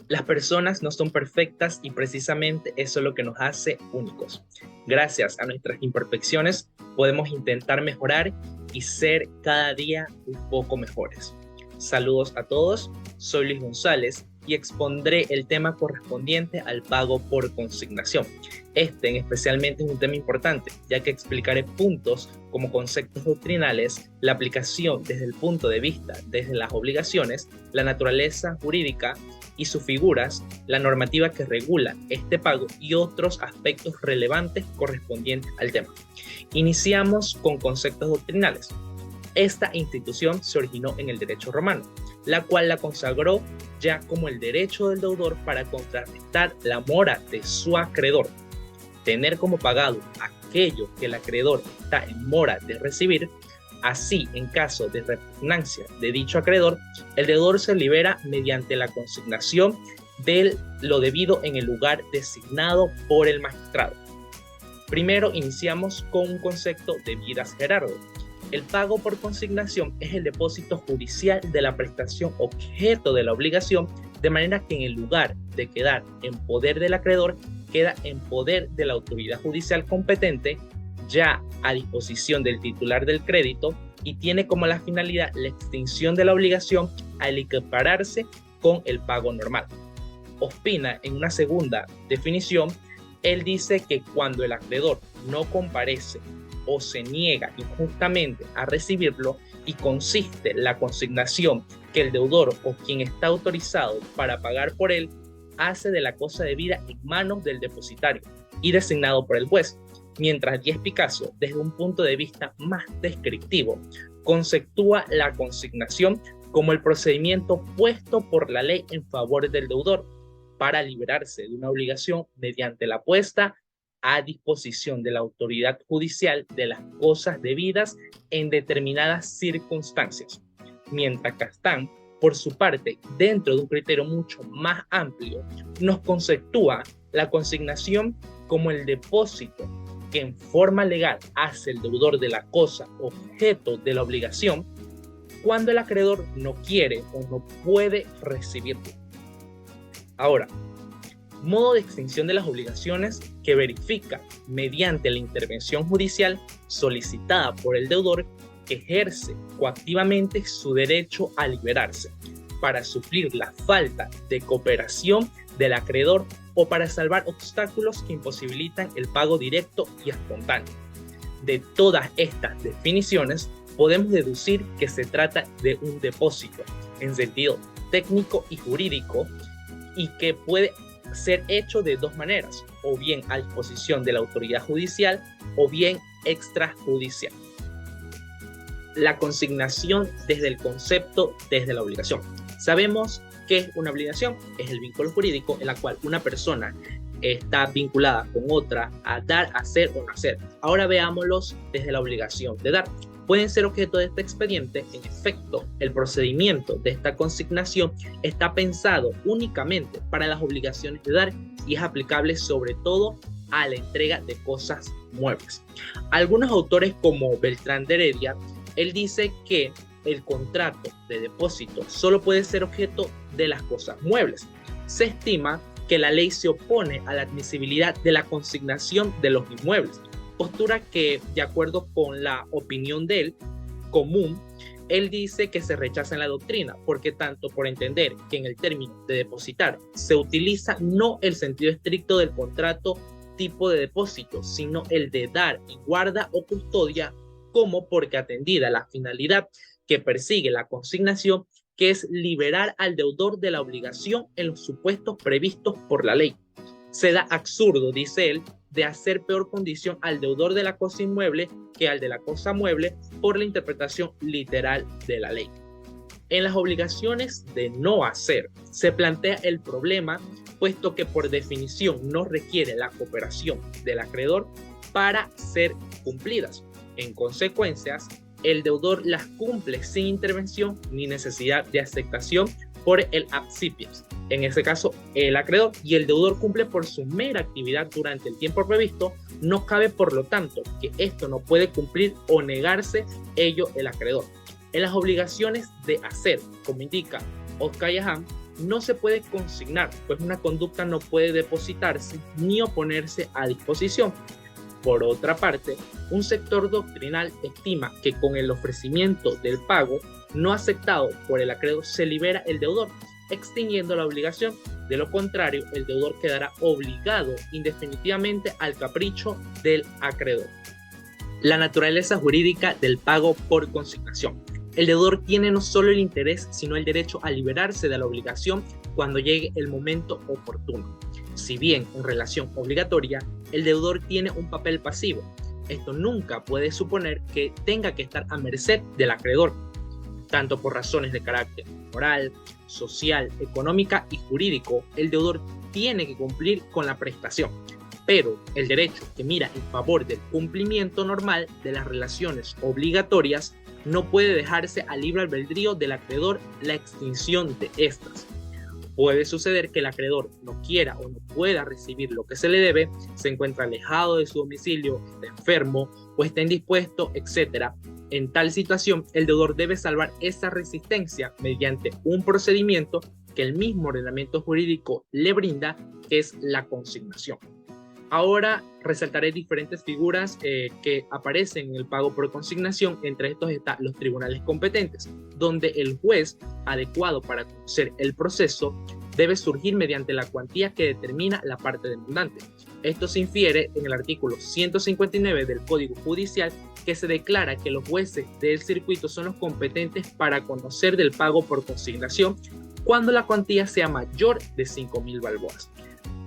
Las personas no son perfectas y precisamente eso es lo que nos hace únicos. Gracias a nuestras imperfecciones podemos intentar mejorar y ser cada día un poco mejores. Saludos a todos, soy Luis González y expondré el tema correspondiente al pago por consignación. Especialmente es un tema importante, ya que explicaré puntos como conceptos doctrinales, la aplicación desde el punto de vista desde las obligaciones, la naturaleza jurídica y sus figuras, la normativa que regula este pago y otros aspectos relevantes correspondientes al tema. Iniciamos con conceptos doctrinales. Esta institución se originó en el derecho romano, la cual la consagró ya como el derecho del deudor para contrarrestar la mora de su acreedor. Tener como pagado aquello que el acreedor está en mora de recibir. Así, en caso de repugnancia de dicho acreedor, el deudor se libera mediante la consignación de lo debido en el lugar designado por el magistrado. Primero iniciamos con un concepto de vidas Gerardo. El pago por consignación es el depósito judicial de la prestación objeto de la obligación, de manera que en el lugar de quedar en poder del acreedor, queda en poder de la autoridad judicial competente, ya a disposición del titular del crédito, y tiene como la finalidad la extinción de la obligación al equipararse con el pago normal. Ospina en una segunda definición, él dice que cuando el acreedor no comparece o se niega injustamente a recibirlo y consiste la consignación que el deudor o quien está autorizado para pagar por él hace de la cosa debida en manos del depositario y designado por el juez, mientras Díez Picasso, desde un punto de vista más descriptivo, conceptúa la consignación como el procedimiento puesto por la ley en favor del deudor para liberarse de una obligación mediante la puesta a disposición de la autoridad judicial de las cosas debidas en determinadas circunstancias. Mientras Castán, por su parte, dentro de un criterio mucho más amplio, nos conceptúa la consignación como el depósito que en forma legal hace el deudor de la cosa objeto de la obligación cuando el acreedor no quiere o no puede recibirlo. Ahora, modo de extinción de las obligaciones que verifica mediante la intervención judicial solicitada por el deudor que ejerce coactivamente su derecho a liberarse para suplir la falta de cooperación del acreedor o para salvar obstáculos que imposibilitan el pago directo y espontáneo. De todas estas definiciones podemos deducir que se trata de un depósito en sentido técnico y jurídico y que puede ser hecho de dos maneras, o bien a disposición de la autoridad judicial o bien extrajudicial. La consignación desde el concepto, desde la obligación. Sabemos que es una obligación, es el vínculo jurídico en la cual una persona está vinculada con otra a dar, hacer o no hacer. Ahora veámoslos desde la obligación de dar. Pueden ser objeto de este expediente. En efecto, el procedimiento de esta consignación está pensado únicamente para las obligaciones de dar y es aplicable sobre todo a la entrega de cosas muebles. Algunos autores como Beltrán de Heredia, él dice que el contrato de depósito solo puede ser objeto de las cosas muebles. Se estima que la ley se opone a la admisibilidad de la consignación de los inmuebles, postura que, de acuerdo con la opinión de él, común, él dice que se rechaza en la doctrina, porque tanto por entender que en el término de depositar se utiliza no el sentido estricto del contrato tipo de depósito, sino el de dar en guarda o custodia, como porque atendida la finalidad que persigue la consignación, que es liberar al deudor de la obligación en los supuestos previstos por la ley. Se da absurdo, dice él, de hacer peor condición al deudor de la cosa inmueble que al de la cosa mueble por la interpretación literal de la ley. En las obligaciones de no hacer se plantea el problema, puesto que por definición no requiere la cooperación del acreedor para ser cumplidas. En consecuencia, el deudor las cumple sin intervención ni necesidad de aceptación por el accipiens, en ese caso el acreedor, y el deudor cumple por su mera actividad durante el tiempo previsto. No cabe por lo tanto que esto no puede cumplir o negarse ello el acreedor. En las obligaciones de hacer, como indica Oscar Yaham, no se puede consignar, pues una conducta no puede depositarse ni oponerse a disposición. Por otra parte, un sector doctrinal estima que con el ofrecimiento del pago no aceptado por el acreedor se libera el deudor, extinguiendo la obligación. De lo contrario, el deudor quedará obligado indefinitivamente al capricho del acreedor. La naturaleza jurídica del pago por consignación. El deudor tiene no solo el interés, sino el derecho a liberarse de la obligación cuando llegue el momento oportuno. Si bien en relación obligatoria, el deudor tiene un papel pasivo, esto nunca puede suponer que tenga que estar a merced del acreedor, tanto por razones de carácter moral, social, económica y jurídico. El deudor tiene que cumplir con la prestación, pero el derecho que mira en favor del cumplimiento normal de las relaciones obligatorias no puede dejarse a libre albedrío del acreedor la extinción de estas. Puede suceder que el acreedor no quiera o no pueda recibir lo que se le debe, se encuentra alejado de su domicilio, está enfermo o está indispuesto, etc. En tal situación, el deudor debe salvar esa resistencia mediante un procedimiento que el mismo ordenamiento jurídico le brinda, que es la consignación. Ahora resaltaré diferentes figuras que aparecen en el pago por consignación. Entre estos están los tribunales competentes, donde el juez adecuado para conocer el proceso debe surgir mediante la cuantía que determina la parte demandante. Esto se infiere en el artículo 159 del Código Judicial, que se declara que los jueces del circuito son los competentes para conocer del pago por consignación cuando la cuantía sea mayor de 5.000 balboas.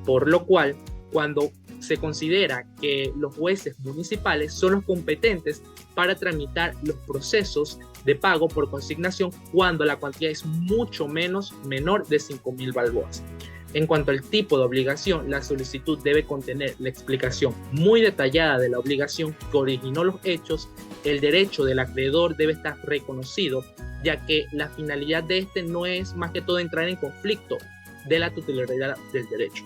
Por lo cual, cuando se considera que los jueces municipales son los competentes para tramitar los procesos de pago por consignación cuando la cuantía es mucho menor de 5.000 balboas. En cuanto al tipo de obligación, la solicitud debe contener la explicación muy detallada de la obligación que originó los hechos. El derecho del acreedor debe estar reconocido, ya que la finalidad de este no es más que todo entrar en conflicto de la titularidad del derecho.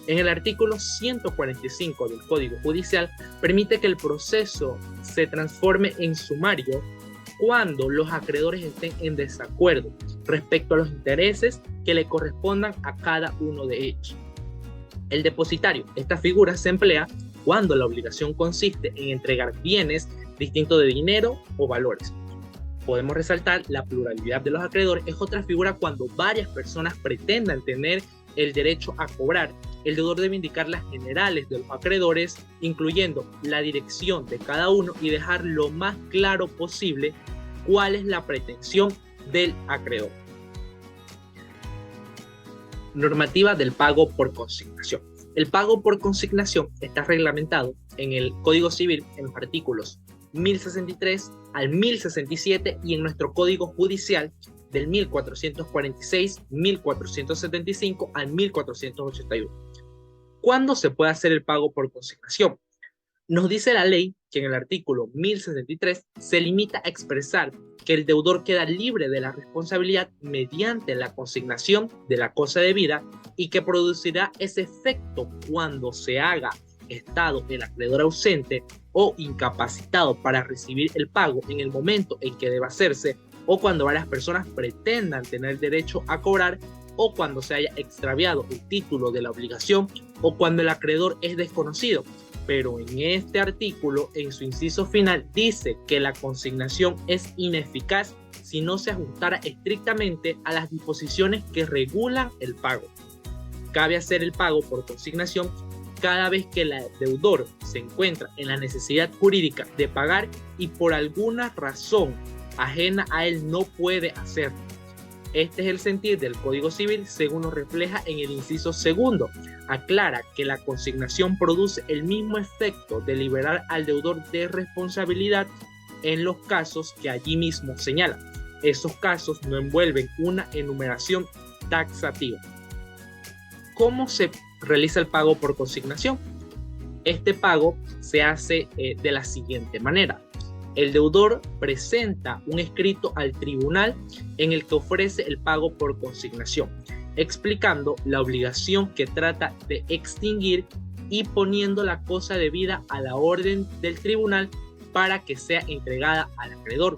En el artículo 145 del Código Judicial permite que el proceso se transforme en sumario cuando los acreedores estén en desacuerdo respecto a los intereses que le correspondan a cada uno de ellos. El depositario. Esta figura se emplea cuando la obligación consiste en entregar bienes distintos de dinero o valores. Podemos resaltar la pluralidad de los acreedores. Es otra figura cuando varias personas pretendan tener el derecho a cobrar. El deudor debe indicar las generales de los acreedores, incluyendo la dirección de cada uno y dejar lo más claro posible cuál es la pretensión del acreedor. Normativa del pago por consignación. El pago por consignación está reglamentado en el Código Civil en los artículos 1063 al 1067 y en nuestro Código Judicial del 1446, 1475 al 1481. ¿Cuándo se puede hacer el pago por consignación? Nos dice la ley que en el artículo 1063 se limita a expresar que el deudor queda libre de la responsabilidad mediante la consignación de la cosa debida y que producirá ese efecto cuando se haga estado el acreedor ausente o incapacitado para recibir el pago en el momento en que deba hacerse, o cuando varias personas pretendan tener derecho a cobrar, o cuando se haya extraviado el título de la obligación, o cuando el acreedor es desconocido. Pero en este artículo, en su inciso final, dice que la consignación es ineficaz si no se ajustara estrictamente a las disposiciones que regulan el pago. Cabe hacer el pago por consignación cada vez que el deudor se encuentra en la necesidad jurídica de pagar y por alguna razón ajena a él no puede hacerlo. Este es el sentir del Código Civil según nos refleja en el inciso segundo. Aclara que la consignación produce el mismo efecto de liberar al deudor de responsabilidad en los casos que allí mismo señala. Esos casos no envuelven una enumeración taxativa. ¿Cómo se realiza el pago por consignación? Este pago se hace de la siguiente manera. El deudor presenta un escrito al tribunal en el que ofrece el pago por consignación, explicando la obligación que trata de extinguir y poniendo la cosa debida a la orden del tribunal para que sea entregada al acreedor.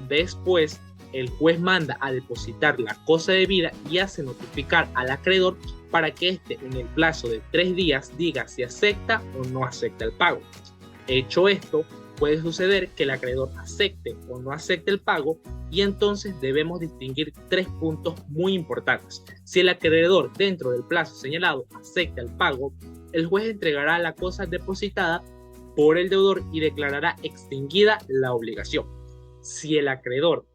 Después, el juez manda a depositar la cosa debida y hace notificar al acreedor para que éste en el plazo de 3 días diga si acepta o no acepta el pago. Hecho esto, puede suceder que el acreedor acepte o no acepte el pago y entonces debemos distinguir 3 puntos muy importantes. Si el acreedor dentro del plazo señalado acepta el pago, el juez entregará la cosa depositada por el deudor y declarará extinguida la obligación. Si el acreedor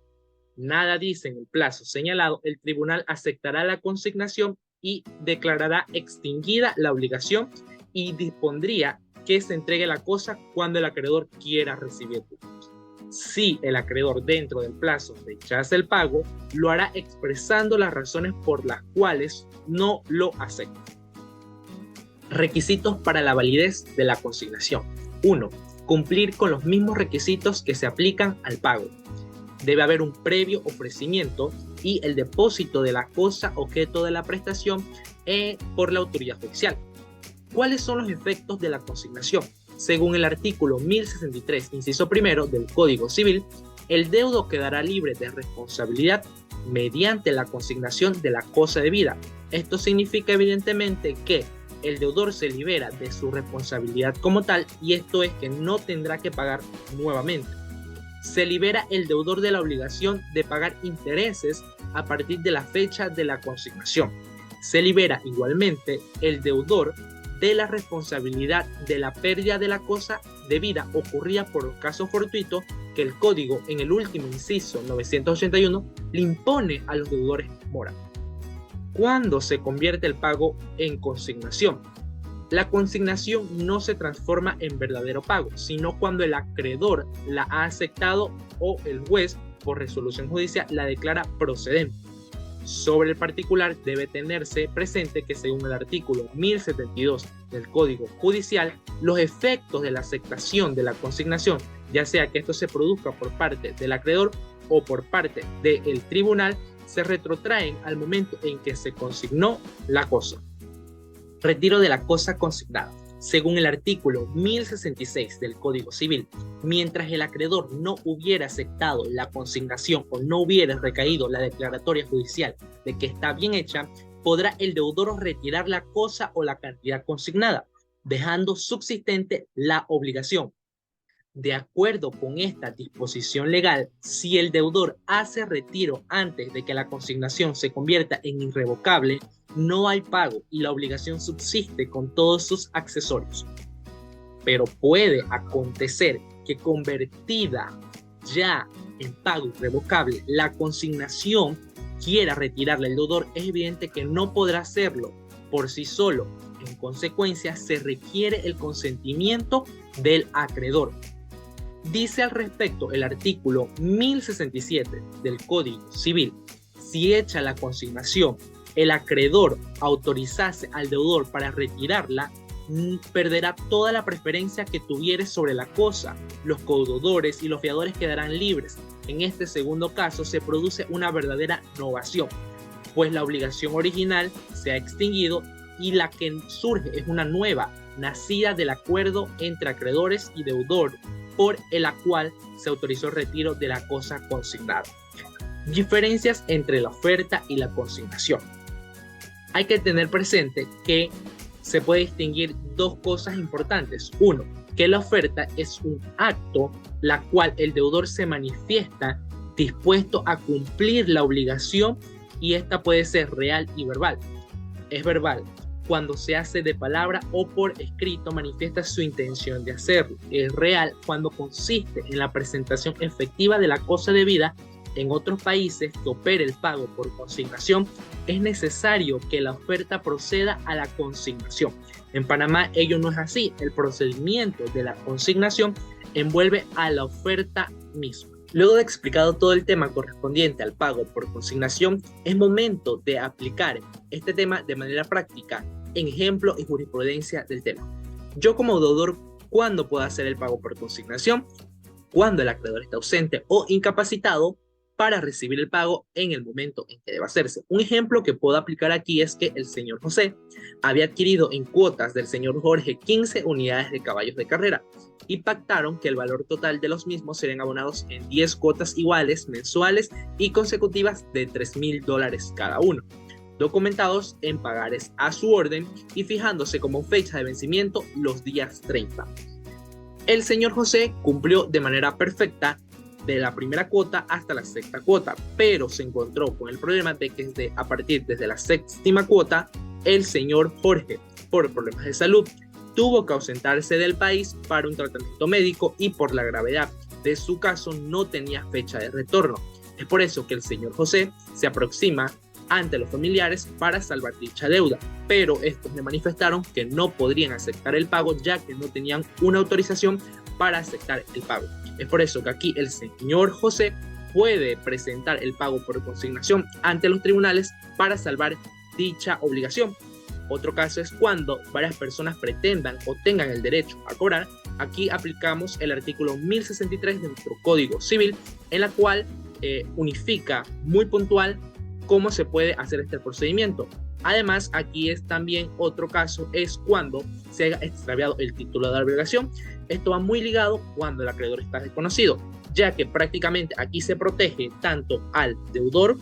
nada dice en el plazo señalado, el tribunal aceptará la consignación y declarará extinguida la obligación y dispondría que se entregue la cosa cuando el acreedor quiera recibirla. Si el acreedor dentro del plazo rechaza el pago, lo hará expresando las razones por las cuales no lo acepta. Requisitos para la validez de la consignación. 1. Cumplir con los mismos requisitos que se aplican al pago. Debe haber un previo ofrecimiento y el depósito de la cosa objeto de la prestación por la autoridad judicial. ¿Cuáles son los efectos de la consignación? Según el artículo 1063, inciso primero del Código Civil, el deudo quedará libre de responsabilidad mediante la consignación de la cosa debida. Esto significa evidentemente que el deudor se libera de su responsabilidad como tal y esto es que no tendrá que pagar nuevamente. Se libera el deudor de la obligación de pagar intereses a partir de la fecha de la consignación. Se libera igualmente el deudor de la responsabilidad de la pérdida de la cosa debida ocurrida por caso fortuito que el Código en el último inciso 981 le impone a los deudores morales. ¿Cuándo se convierte el pago en consignación? La consignación no se transforma en verdadero pago, sino cuando el acreedor la ha aceptado o el juez, por resolución judicial, la declara procedente. Sobre el particular debe tenerse presente que según el artículo 1072 del Código Judicial, los efectos de la aceptación de la consignación, ya sea que esto se produzca por parte del acreedor o por parte del tribunal, se retrotraen al momento en que se consignó la cosa. Retiro de la cosa consignada. Según el artículo 1066 del Código Civil, mientras el acreedor no hubiera aceptado la consignación o no hubiera recaído la declaratoria judicial de que está bien hecha, podrá el deudor retirar la cosa o la cantidad consignada, dejando subsistente la obligación. De acuerdo con esta disposición legal, si el deudor hace retiro antes de que la consignación se convierta en irrevocable, no hay pago y la obligación subsiste con todos sus accesorios. Pero puede acontecer que convertida ya en pago irrevocable, la consignación quiera retirarla el deudor, es evidente que no podrá hacerlo por sí solo. En consecuencia, se requiere el consentimiento del acreedor. Dice al respecto el artículo 1067 del Código Civil: si hecha la consignación, el acreedor autorizase al deudor para retirarla, perderá toda la preferencia que tuviere sobre la cosa. Los codeudores y los fiadores quedarán libres. En este segundo caso se produce una verdadera novación, pues la obligación original se ha extinguido y la que surge es una nueva, nacida del acuerdo entre acreedores y deudor, por la cual se autorizó el retiro de la cosa consignada. Diferencias entre la oferta y la consignación. Hay que tener presente que se puede distinguir dos cosas importantes. Uno, que la oferta es un acto la cual el deudor se manifiesta dispuesto a cumplir la obligación y esta puede ser real y verbal. Es verbal cuando se hace de palabra o por escrito, manifiesta su intención de hacerlo. Es real cuando consiste en la presentación efectiva de la cosa debida. En otros países que opere el pago por consignación, es necesario que la oferta proceda a la consignación. En Panamá ello no es así. El procedimiento de la consignación envuelve a la oferta misma. Luego de explicado todo el tema correspondiente al pago por consignación, es momento de aplicar este tema de manera práctica en ejemplo y jurisprudencia del tema. Yo como deudor, ¿cuándo puedo hacer el pago por consignación? Cuando el acreedor está ausente o incapacitado, para recibir el pago en el momento en que deba hacerse. Un ejemplo que puedo aplicar aquí es que el señor José había adquirido en cuotas del señor Jorge 15 unidades de caballos de carrera y pactaron que el valor total de los mismos serían abonados en 10 cuotas iguales, mensuales y consecutivas de $3,000 cada uno, documentados en pagares a su orden y fijándose como fecha de vencimiento los días 30. El señor José cumplió de manera perfecta de la primera cuota hasta la sexta cuota, pero se encontró con el problema de que a partir desde la séptima cuota, el señor Jorge, por problemas de salud, tuvo que ausentarse del país para un tratamiento médico y por la gravedad de su caso no tenía fecha de retorno. Es por eso que el señor José se aproxima ante los familiares para salvar dicha deuda, pero estos le manifestaron que no podrían aceptar el pago ya que no tenían una autorización para aceptar el pago. Es por eso que aquí el señor José puede presentar el pago por consignación ante los tribunales para salvar dicha obligación. Otro caso es cuando varias personas pretendan o tengan el derecho a cobrar. Aquí aplicamos el artículo 1063 de nuestro Código Civil, en la cual unifica muy puntual cómo se puede hacer este procedimiento. Además, aquí es también otro caso, es cuando se haya extraviado el título de obligación. Esto va muy ligado cuando el acreedor está desconocido, ya que prácticamente aquí se protege tanto al deudor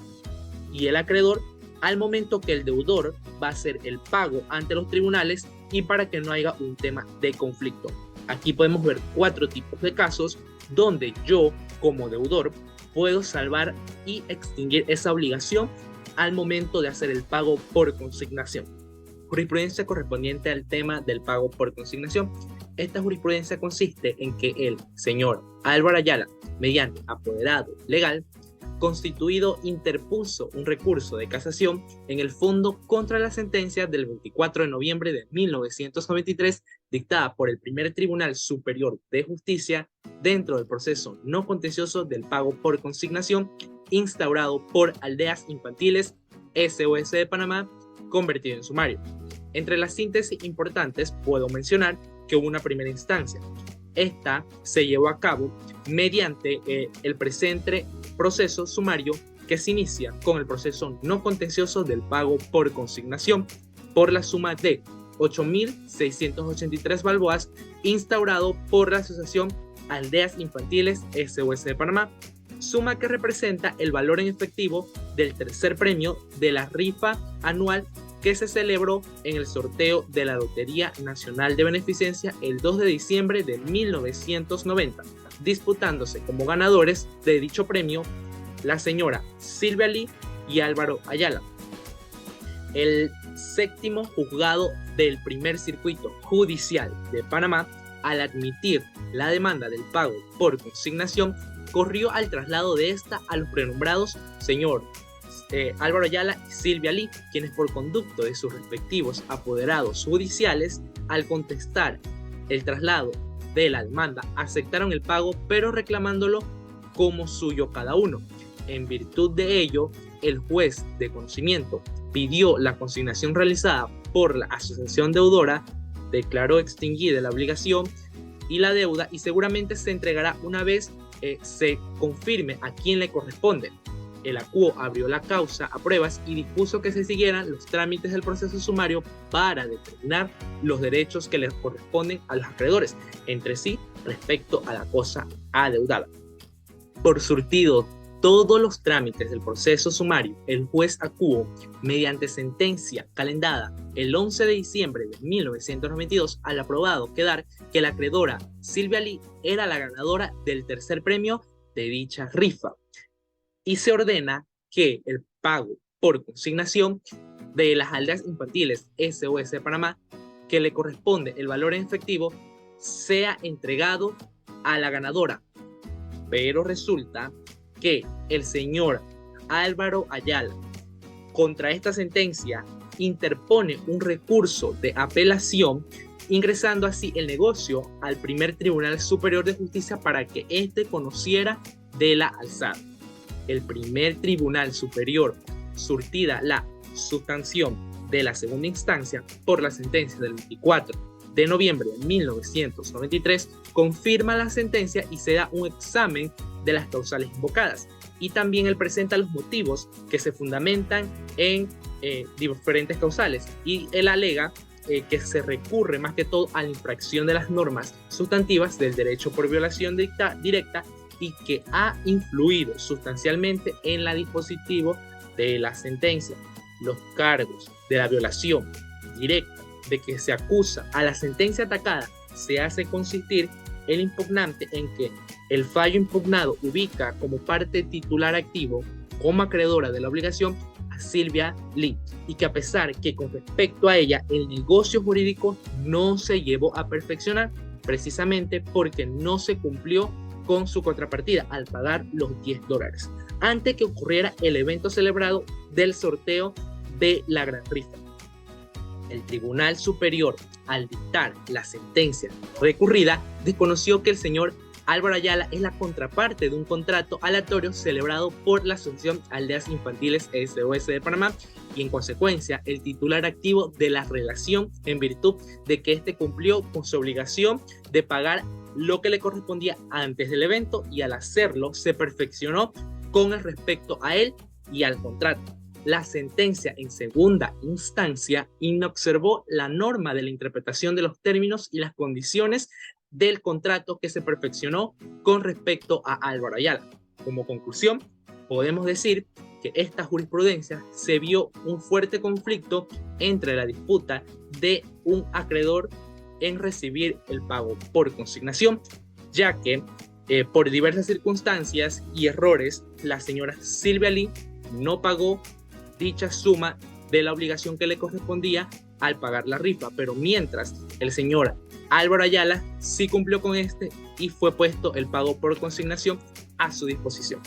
y el acreedor al momento que el deudor va a hacer el pago ante los tribunales y para que no haya un tema de conflicto. Aquí podemos ver 4 tipos de casos donde yo, como deudor, puedo salvar y extinguir esa obligación al momento de hacer el pago por consignación. Jurisprudencia correspondiente al tema del pago por consignación. Esta jurisprudencia consiste en que el señor Álvaro Ayala, mediante apoderado legal constituido, interpuso un recurso de casación en el fondo contra la sentencia del 24 de noviembre de 1993 dictada por el primer Tribunal Superior de Justicia dentro del proceso no contencioso del pago por consignación instaurado por Aldeas Infantiles SOS de Panamá, convertido en sumario. Entre las síntesis importantes puedo mencionar que hubo una primera instancia. Esta se llevó a cabo mediante el presente proceso sumario que se inicia con el proceso no contencioso del pago por consignación por la suma de 8.683 balboas instaurado por la Asociación Aldeas Infantiles SOS de Panamá, suma que representa el valor en efectivo del tercer premio de la rifa anual que se celebró en el sorteo de la Lotería Nacional de Beneficencia el 2 de diciembre de 1990, disputándose como ganadores de dicho premio la señora Silvia Lee y Álvaro Ayala. El séptimo juzgado del primer circuito judicial de Panamá, al admitir la demanda del pago por consignación, corrió al traslado de esta a los prenombrados señor Álvaro Ayala y Silvia Lee, quienes por conducto de sus respectivos apoderados judiciales, al contestar el traslado de la demanda, aceptaron el pago, pero reclamándolo como suyo cada uno. En virtud de ello, el juez de conocimiento pidió la consignación realizada por la asociación deudora, declaró extinguida la obligación y la deuda y seguramente se entregará una vez se confirme a quién le corresponde. El acuo abrió la causa a pruebas y dispuso que se siguieran los trámites del proceso sumario para determinar los derechos que les corresponden a los acreedores entre sí respecto a la cosa adeudada. Por surtido todos los trámites del proceso sumario, el juez acuo, mediante sentencia calendada el 11 de diciembre de 1992, al aprobado quedar que la acreedora Silvia Lee era la ganadora del tercer premio de dicha rifa, y se ordena que el pago por consignación de las aldeas infantiles SOS de Panamá, que le corresponde el valor en efectivo, sea entregado a la ganadora. Pero resulta que el señor Álvaro Ayala, contra esta sentencia, interpone un recurso de apelación, ingresando así el negocio al primer Tribunal Superior de Justicia para que éste conociera de la alzada. El primer Tribunal Superior, surtida la sustanción de la segunda instancia por la sentencia del 24 de noviembre de 1993, confirma la sentencia y se da un examen de las causales invocadas y también él presenta los motivos que se fundamentan en diferentes causales, y él alega que se recurre más que todo a la infracción de las normas sustantivas del derecho por violación directa y que ha influido sustancialmente en la dispositivo de la sentencia. Los cargos de la violación directa de que se acusa a la sentencia atacada se hace consistir el impugnante en que el fallo impugnado ubica como parte titular activo como acreedora de la obligación a Silvia Lee, y que a pesar que con respecto a ella el negocio jurídico no se llevó a perfeccionar precisamente porque no se cumplió con su contrapartida al pagar los $10 antes que ocurriera el evento celebrado del sorteo de la gran rifa. El Tribunal Superior, al dictar la sentencia recurrida, desconoció que el señor Álvaro Ayala es la contraparte de un contrato aleatorio celebrado por la Asociación Aldeas Infantiles SOS de Panamá y en consecuencia el titular activo de la relación en virtud de que éste cumplió con su obligación de pagar lo que le correspondía antes del evento, y al hacerlo se perfeccionó con el respecto a él y al contrato. La sentencia en segunda instancia inobservó la norma de la interpretación de los términos y las condiciones del contrato que se perfeccionó con respecto a Álvaro Ayala. Como conclusión, podemos decir que esta jurisprudencia se vio un fuerte conflicto entre la disputa de un acreedor en recibir el pago por consignación, ya que por diversas circunstancias y errores, la señora Silvia Lee no pagó dicha suma de la obligación que le correspondía al pagar la rifa, pero mientras el señor Álvaro Ayala sí cumplió con este y fue puesto el pago por consignación a su disposición.